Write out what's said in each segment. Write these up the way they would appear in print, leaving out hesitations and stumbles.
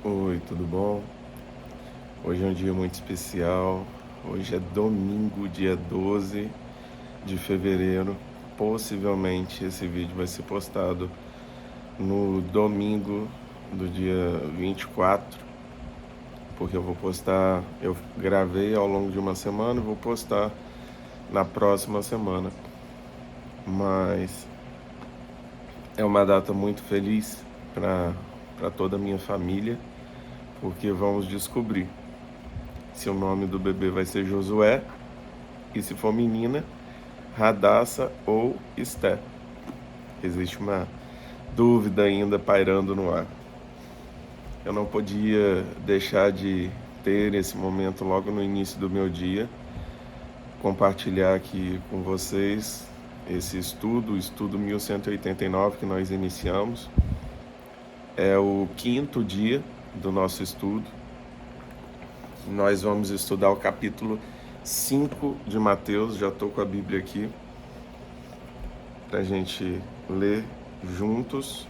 Oi, tudo bom? Hoje é um dia muito especial. Hoje é domingo, dia 12 de fevereiro. Possivelmente esse vídeo vai ser postado no domingo do dia 24, porque eu vou postar, eu gravei ao longo de uma semana e vou postar na próxima semana. Mas é uma data muito feliz para toda a minha família, porque vamos descobrir se o nome do bebê vai ser Josué e, se for menina, Radassa ou Esté. Existe uma dúvida ainda pairando no ar. Eu não podia deixar de ter esse momento logo no início do meu dia, compartilhar aqui com vocês esse estudo, o estudo 1189 que nós iniciamos. É o quinto dia do nosso estudo. Nós vamos estudar o capítulo 5 de Mateus. Já estou com a Bíblia aqui para a gente ler juntos.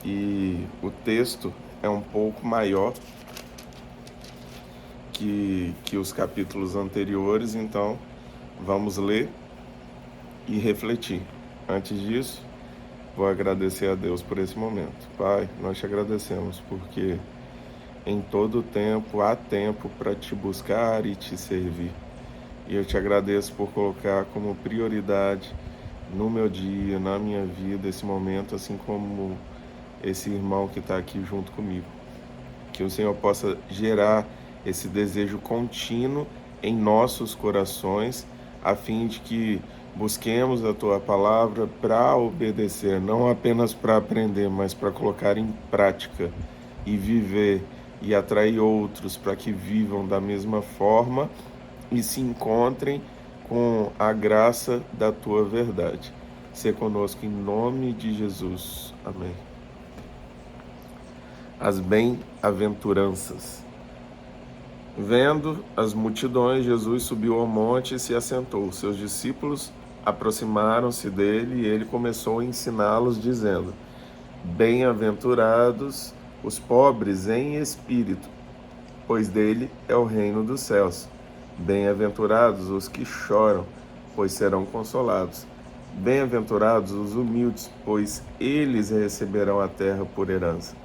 E o texto é um pouco maior que os capítulos anteriores, então vamos ler e refletir. Antes disso, vou agradecer a Deus por esse momento. Pai, nós te agradecemos porque em todo tempo há tempo para te buscar e te servir. E eu te agradeço por colocar como prioridade no meu dia, na minha vida, esse momento, assim como esse irmão que está aqui junto comigo. Que o Senhor possa gerar esse desejo contínuo em nossos corações, a fim de que busquemos a Tua palavra para obedecer, não apenas para aprender, mas para colocar em prática e viver e atrair outros para que vivam da mesma forma e se encontrem com a graça da Tua verdade. Ser conosco em nome de Jesus. Amém. As bem-aventuranças. Vendo as multidões, Jesus subiu ao monte e se assentou. Seus discípulos aproximaram-se dele e ele começou a ensiná-los, dizendo: Bem-aventurados os pobres em espírito, pois dele é o reino dos céus. Bem-aventurados os que choram, pois serão consolados. Bem-aventurados os humildes, pois eles receberão a terra por herança.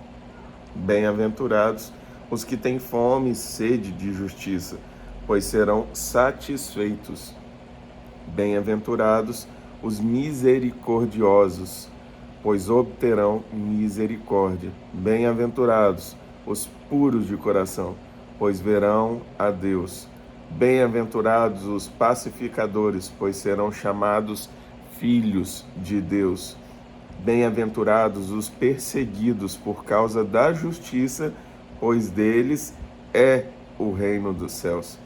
Bem-aventurados os que têm fome e sede de justiça, pois serão satisfeitos. Bem-aventurados os misericordiosos, pois obterão misericórdia. Bem-aventurados os puros de coração, pois verão a Deus. Bem-aventurados os pacificadores, pois serão chamados filhos de Deus. Bem-aventurados os perseguidos por causa da justiça, pois deles é o reino dos céus.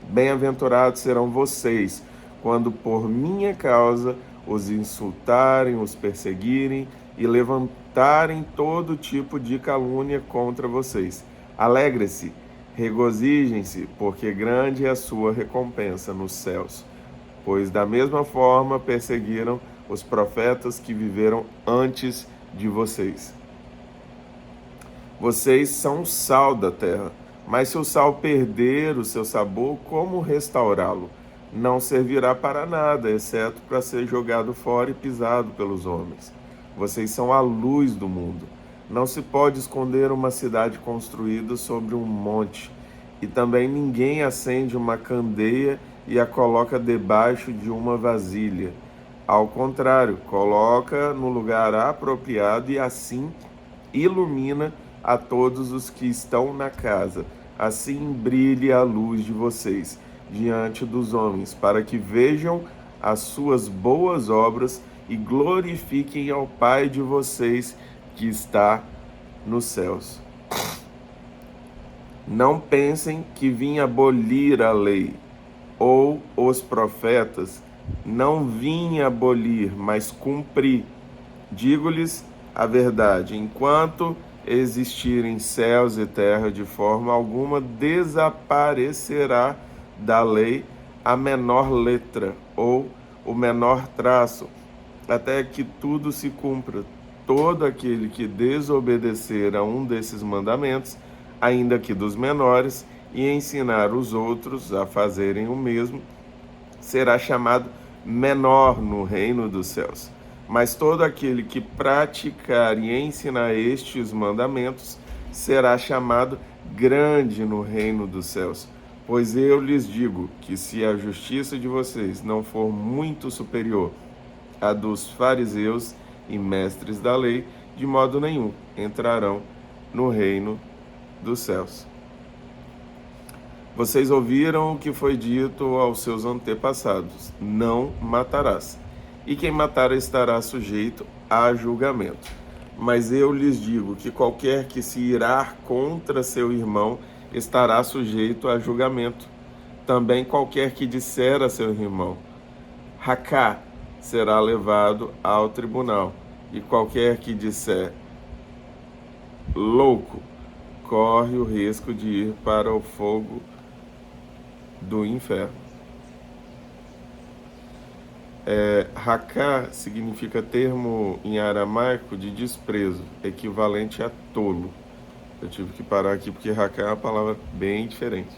Bem-aventurados serão vocês, quando por minha causa os insultarem, os perseguirem e levantarem todo tipo de calúnia contra vocês. Alegre-se, regozijem-se, porque grande é a sua recompensa nos céus. Pois da mesma forma perseguiram os profetas que viveram antes de vocês. Vocês são o sal da terra, mas se o sal perder o seu sabor, como restaurá-lo? Não servirá para nada, exceto para ser jogado fora e pisado pelos homens. Vocês são a luz do mundo. Não se pode esconder uma cidade construída sobre um monte, e também ninguém acende uma candeia e a coloca debaixo de uma vasilha. Ao contrário, coloca no lugar apropriado e assim ilumina a todos os que estão na casa. Assim brilhe a luz de vocês diante dos homens, para que vejam as suas boas obras e glorifiquem ao Pai de vocês que está nos céus. Não pensem que vim abolir a lei ou os profetas. Não vim abolir, mas cumprir. Digo-lhes a verdade: enquanto existirem céus e terra, de forma alguma desaparecerá da lei a menor letra ou o menor traço, até que tudo se cumpra. todo aquele que desobedecer a um desses mandamentos, ainda que dos menores, e ensinar os outros a fazerem o mesmo, será chamado menor no reino dos céus. Mas todo aquele que praticar e ensinar estes mandamentos será chamado grande no reino dos céus. Pois eu lhes digo que se a justiça de vocês não for muito superior à dos fariseus e mestres da lei, de modo nenhum entrarão no reino dos céus. Vocês ouviram o que foi dito aos seus antepassados: não matarás. E quem matar estará sujeito a julgamento. Mas eu lhes digo que qualquer que se irar contra seu irmão estará sujeito a julgamento. Também qualquer que disser a seu irmão, Racá, será levado ao tribunal. E qualquer que disser, louco, corre o risco de ir para o fogo do inferno. Racá significa termo em aramaico de desprezo, equivalente a tolo. Eu tive que parar aqui porque Racá é uma palavra bem diferente.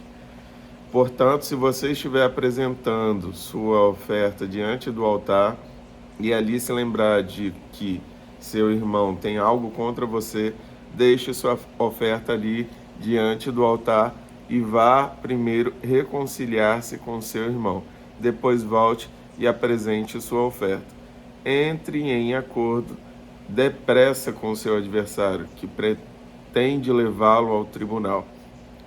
Portanto, se você estiver apresentando sua oferta diante do altar e ali se lembrar de que seu irmão tem algo contra você, deixe sua oferta ali diante do altar e vá primeiro reconciliar-se com seu irmão. Depois volte e apresente sua oferta. Entre em acordo depressa com seu adversário, que pretende levá-lo ao tribunal.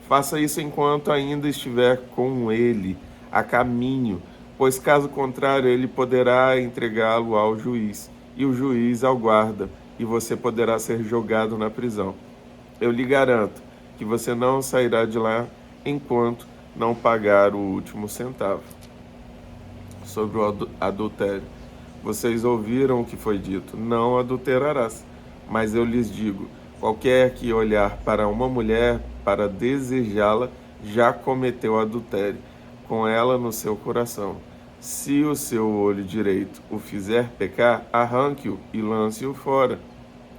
Faça isso enquanto ainda estiver com ele a caminho, pois caso contrário ele poderá entregá-lo ao juiz, e o juiz ao guarda, e você poderá ser jogado na prisão. Eu lhe garanto que você não sairá de lá enquanto não pagar o último centavo. Sobre o adultério. Vocês ouviram o que foi dito: não adulterarás. Mas eu lhes digo, qualquer que olhar para uma mulher para desejá-la, já cometeu adultério com ela no seu coração. Se o seu olho direito o fizer pecar, arranque-o e lance-o fora.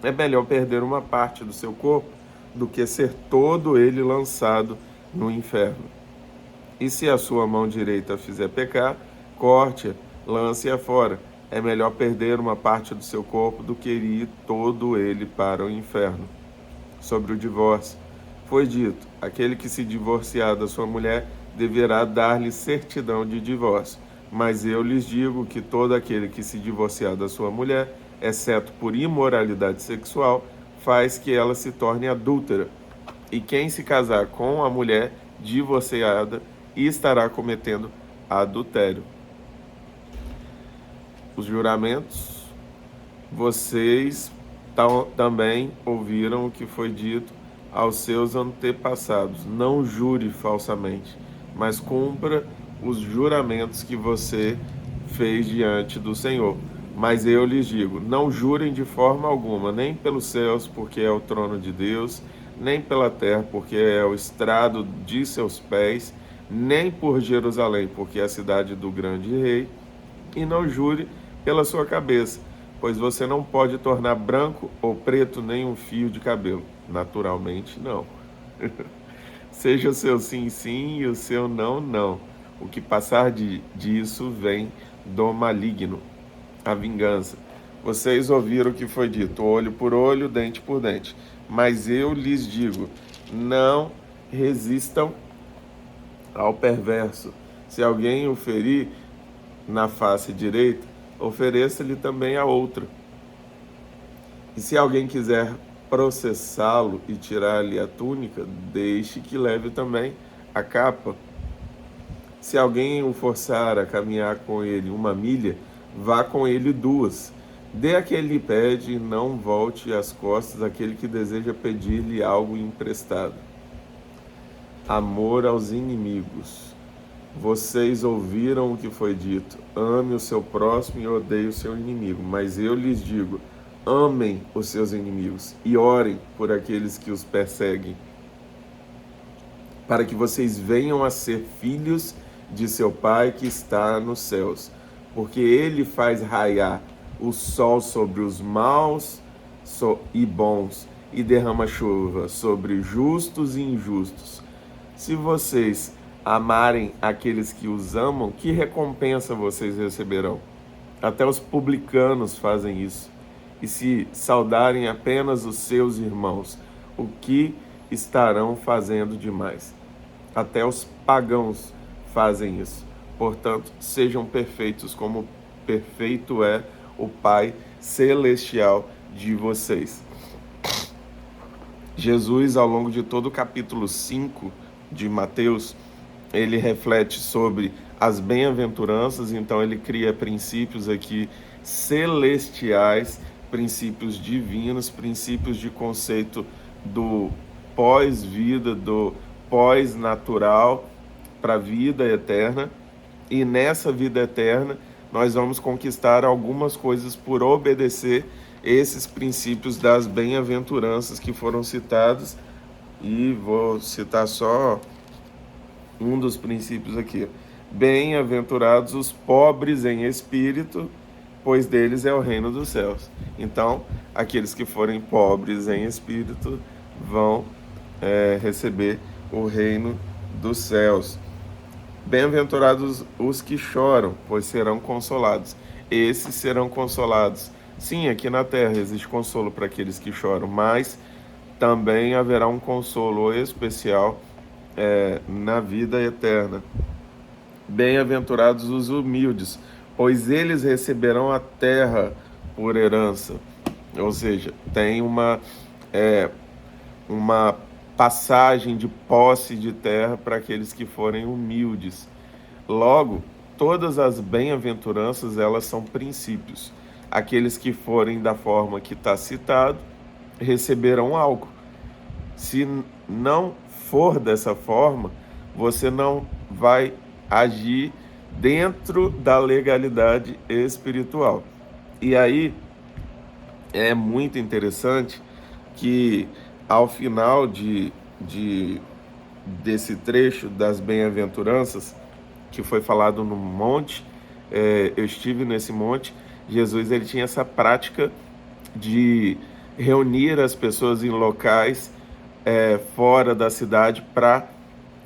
É melhor perder uma parte do seu corpo do que ser todo ele lançado no inferno. E se a sua mão direita fizer pecar, corte-a, lance-a fora. É melhor perder uma parte do seu corpo do que ir todo ele para o inferno. Sobre o divórcio, foi dito: aquele que se divorciar da sua mulher deverá dar-lhe certidão de divórcio. Mas eu lhes digo que todo aquele que se divorciar da sua mulher, exceto por imoralidade sexual, faz que ela se torne adúltera. E quem se casar com a mulher divorciada estará cometendo adultério. Os juramentos, vocês também ouviram o que foi dito aos seus antepassados: não jure falsamente, mas cumpra os juramentos que você fez diante do Senhor. Mas eu lhes digo, não jurem de forma alguma, nem pelos céus, porque é o trono de Deus, nem pela terra, porque é o estrado de seus pés, nem por Jerusalém, porque é a cidade do grande rei, e não jure pela sua cabeça, pois você não pode tornar branco ou preto nenhum fio de cabelo. Naturalmente, não. Seja o seu sim, sim, e o seu não, não. O que passar disso vem do maligno. A vingança. Vocês ouviram o que foi dito: olho por olho, dente por dente. Mas eu lhes digo, não resistam ao perverso. Se alguém o ferir na face direita, ofereça-lhe também a outra. E se alguém quiser processá-lo e tirar-lhe a túnica, deixe que leve também a capa. Se alguém o forçar a caminhar com ele 1 milha, vá com ele 2. Dê a quem lhe pede e não volte as costas àquele que deseja pedir-lhe algo emprestado. Amor aos inimigos. Vocês ouviram o que foi dito: ame o seu próximo e odeie o seu inimigo. Mas eu lhes digo, amem os seus inimigos e orem por aqueles que os perseguem, para que vocês venham a ser filhos de seu Pai que está nos céus, porque ele faz raiar o sol sobre os maus e bons, e derrama chuva sobre justos e injustos. Se vocês amarem aqueles que os amam, que recompensa vocês receberão? Até os publicanos fazem isso. E se saudarem apenas os seus irmãos, o que estarão fazendo demais? Até os pagãos fazem isso. Portanto, sejam perfeitos como perfeito é o Pai Celestial de vocês. Jesus, ao longo de todo o capítulo 5 de Mateus, ele reflete sobre as bem-aventuranças, então ele cria princípios aqui celestiais, princípios divinos, princípios de conceito do pós-vida, do pós-natural para a vida eterna. E nessa vida eterna, nós vamos conquistar algumas coisas por obedecer esses princípios das bem-aventuranças que foram citados. E vou citar só um dos princípios aqui. Bem-aventurados os pobres em espírito, pois deles é o reino dos céus. Então, aqueles que forem pobres em espírito vão receber o reino dos céus. Bem-aventurados os que choram, pois serão consolados. Esses serão consolados. Sim, aqui na terra existe consolo para aqueles que choram, mas também haverá um consolo especial na vida eterna. Bem-aventurados os humildes, pois eles receberão a terra por herança. Ou seja, tem uma passagem de posse de terra para aqueles que forem humildes. Logo, todas as bem-aventuranças, elas são princípios. Aqueles que forem da forma que está citado, receberão algo. Se não for dessa forma, você não vai agir dentro da legalidade espiritual. E aí é muito interessante que ao final desse trecho das bem-aventuranças, que foi falado no monte, eu estive nesse monte, Jesus ele tinha essa prática de reunir as pessoas em locais fora da cidade para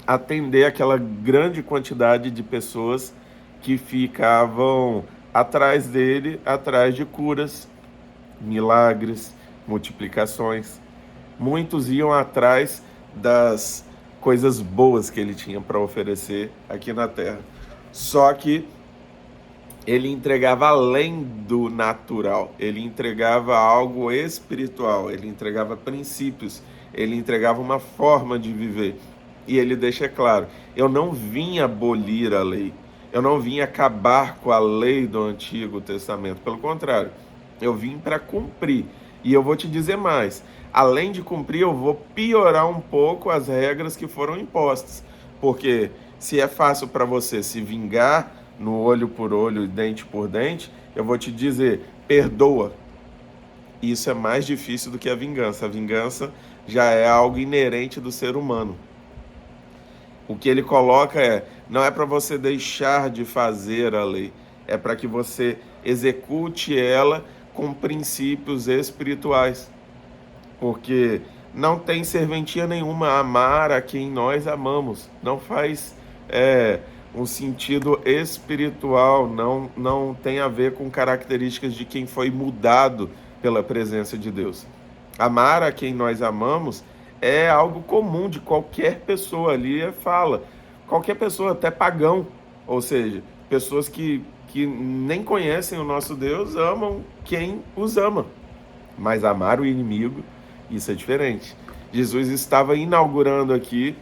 atender aquela grande quantidade de pessoas que ficavam atrás dele, atrás de curas, milagres, multiplicações. Muitos iam atrás das coisas boas que ele tinha para oferecer aqui na terra. Só que ele entregava além do natural, ele entregava algo espiritual, ele entregava princípios, ele entregava uma forma de viver. E ele deixa claro, eu não vim abolir a lei, eu não vim acabar com a lei do Antigo Testamento, pelo contrário, eu vim para cumprir. E eu vou te dizer mais, além de cumprir, eu vou piorar um pouco as regras que foram impostas, porque se é fácil para você se vingar no olho por olho e dente por dente, eu vou te dizer, perdoa. Isso é mais difícil do que a vingança. A vingança já é algo inerente do ser humano. O que ele coloca não é para você deixar de fazer a lei, é para que você execute ela com princípios espirituais. Porque não tem serventia nenhuma amar a quem nós amamos. Não faz um sentido espiritual, não tem a ver com características de quem foi mudado pela presença de Deus. Amar a quem nós amamos é algo comum de qualquer pessoa ali, fala. Qualquer pessoa, até pagão, ou seja, pessoas que nem conhecem o nosso Deus, amam quem os ama. Mas amar o inimigo, isso é diferente. Jesus estava inaugurando aqui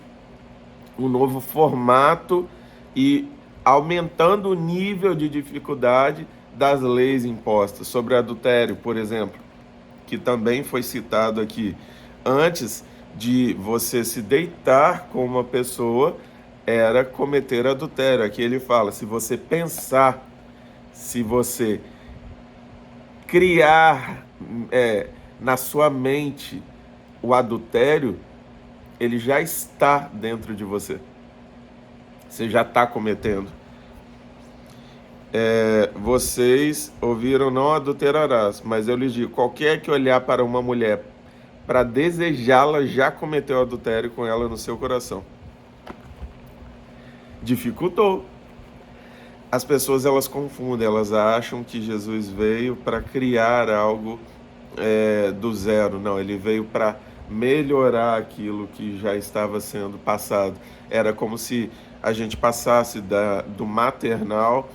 um novo formato e aumentando o nível de dificuldade das leis impostas sobre adultério, por exemplo, que também foi citado aqui. Antes de você se deitar com uma pessoa, era cometer adultério. Aqui ele fala, se você pensar, se você criar na sua mente o adultério, ele já está dentro de você. Você já está cometendo. Vocês ouviram, não adulterarás, mas eu lhes digo, qualquer que olhar para uma mulher para desejá-la já cometeu adultério com ela no seu coração. Dificultou. As pessoas elas confundem, elas acham que Jesus veio para criar algo do zero. Não, ele veio para melhorar aquilo que já estava sendo passado. Era como se a gente passasse do maternal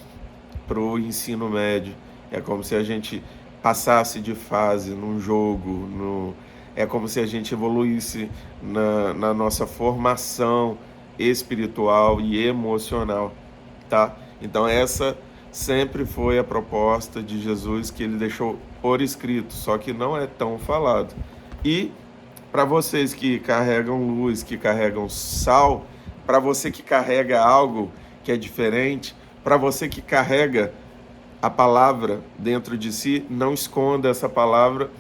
para o ensino médio. É como se a gente passasse de fase num jogo. É como se a gente evoluísse na nossa formação espiritual e emocional, tá? Então essa sempre foi a proposta de Jesus que ele deixou por escrito, só que não é tão falado. E para vocês que carregam luz, que carregam sal, para você que carrega algo que é diferente, para você que carrega a palavra dentro de si, não esconda essa palavra,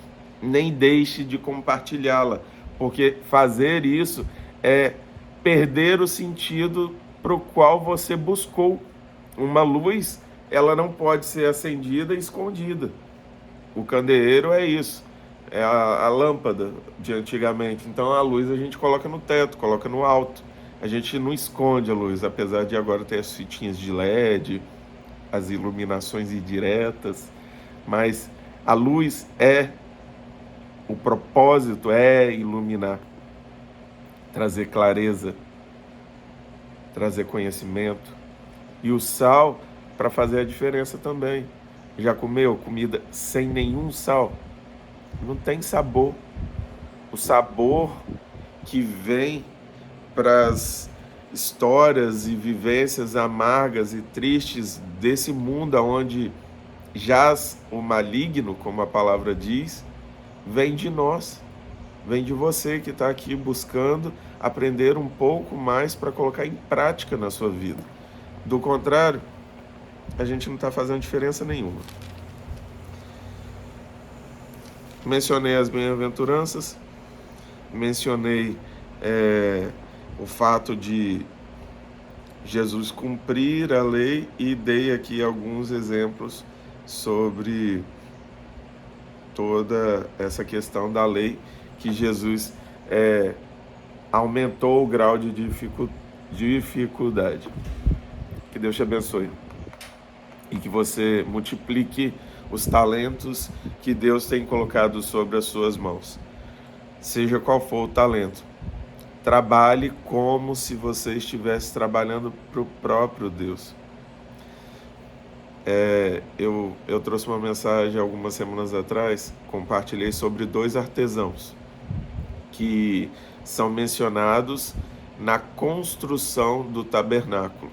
nem deixe de compartilhá-la, porque fazer isso é perder o sentido para o qual você buscou. Uma luz, ela não pode ser acendida e escondida. O candeeiro é isso, é a lâmpada de antigamente. Então a luz a gente coloca no teto, coloca no alto. A gente não esconde a luz, apesar de agora ter as fitinhas de LED, as iluminações indiretas, mas a luz o propósito é iluminar, trazer clareza, trazer conhecimento. E o sal para fazer a diferença também. Já comeu comida sem nenhum sal? Não tem sabor. O sabor que vem para as histórias e vivências amargas e tristes desse mundo onde jaz o maligno, como a palavra diz, vem de nós, vem de você que está aqui buscando aprender um pouco mais para colocar em prática na sua vida. Do contrário, a gente não está fazendo diferença nenhuma. Mencionei as bem-aventuranças, mencionei o fato de Jesus cumprir a lei e dei aqui alguns exemplos sobre toda essa questão da lei que Jesus aumentou o grau de dificuldade. Que Deus te abençoe e que você multiplique os talentos que Deus tem colocado sobre as suas mãos. Seja qual for o talento, trabalhe como se você estivesse trabalhando para o próprio Deus. Eu trouxe uma mensagem algumas semanas atrás, compartilhei sobre 2 artesãos que são mencionados na construção do tabernáculo.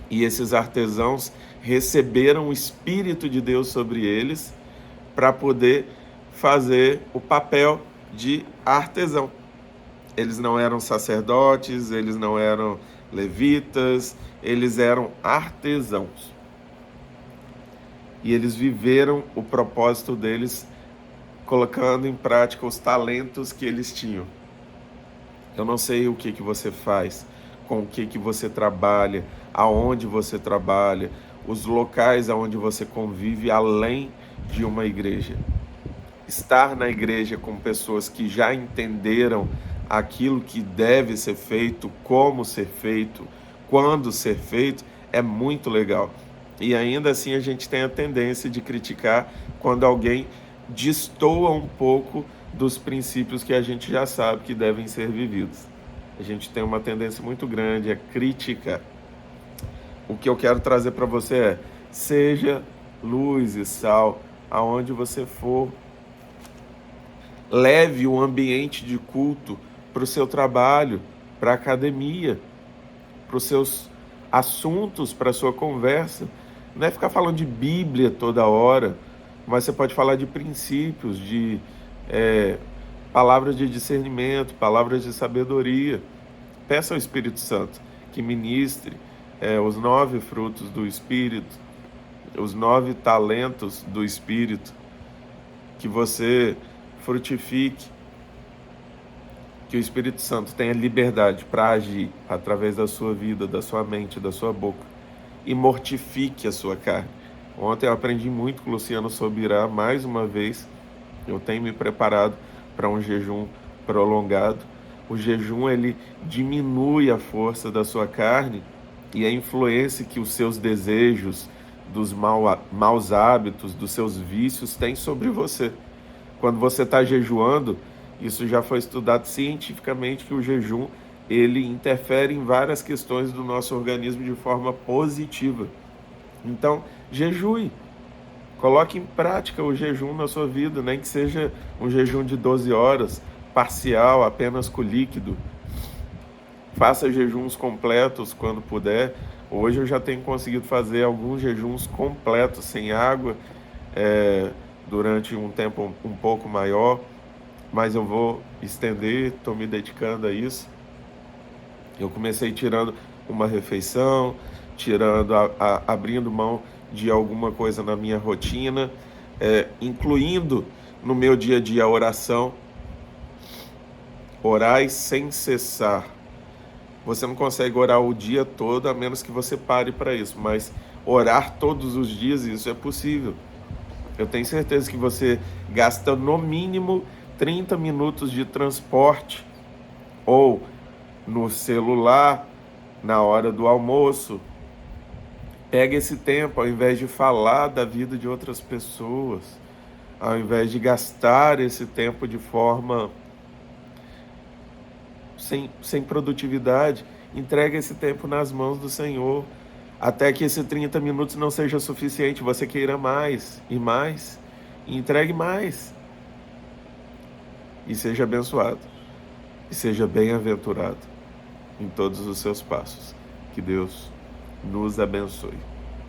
E esses artesãos receberam o Espírito de Deus sobre eles para poder fazer o papel de artesão. Eles não eram sacerdotes, eles não eram levitas, eles eram artesãos. E eles viveram o propósito deles colocando em prática os talentos que eles tinham. Eu não sei o que você faz, com o que você trabalha, aonde você trabalha, os locais aonde você convive além de uma igreja. Estar na igreja com pessoas que já entenderam aquilo que deve ser feito, como ser feito, quando ser feito, é muito legal. E ainda assim a gente tem a tendência de criticar quando alguém destoa um pouco dos princípios que a gente já sabe que devem ser vividos. A gente tem uma tendência muito grande a criticar. O que eu quero trazer para você é: seja luz e sal aonde você for. Leve o ambiente de culto para o seu trabalho, para a academia, para os seus assuntos, para a sua conversa. Não é ficar falando de Bíblia toda hora, mas você pode falar de princípios, de palavras de discernimento, palavras de sabedoria. Peça ao Espírito Santo que ministre os 9 frutos do Espírito, os 9 talentos do Espírito, que você frutifique, que o Espírito Santo tenha liberdade para agir através da sua vida, da sua mente, da sua boca, e mortifique a sua carne. Ontem eu aprendi muito com o Luciano Sobirá, mais uma vez. Eu tenho me preparado para um jejum prolongado. O jejum, ele diminui a força da sua carne e a influência que os seus desejos, dos maus hábitos, dos seus vícios têm sobre você. Quando você está jejuando, isso já foi estudado cientificamente, que o jejum, ele interfere em várias questões do nosso organismo de forma positiva. Então, jejue. Coloque em prática o jejum na sua vida, nem que seja um jejum de 12 horas, parcial, apenas com líquido. Faça jejuns completos quando puder. Hoje eu já tenho conseguido fazer alguns jejuns completos, sem água, durante um tempo um pouco maior, mas eu vou estender, estou me dedicando a isso. Eu comecei tirando uma refeição, abrindo mão de alguma coisa na minha rotina, incluindo no meu dia a dia a oração. Orai sem cessar. Você não consegue orar o dia todo, a menos que você pare para isso, mas orar todos os dias, isso é possível. Eu tenho certeza que você gasta no mínimo 30 minutos de transporte, ou no celular, na hora do almoço. Pega esse tempo, ao invés de falar da vida de outras pessoas, ao invés de gastar esse tempo de forma sem produtividade, entrega esse tempo nas mãos do Senhor, até que esses 30 minutos não seja suficiente, você queira mais, e entregue mais, e seja abençoado, e seja bem-aventurado em todos os seus passos. Que Deus nos abençoe.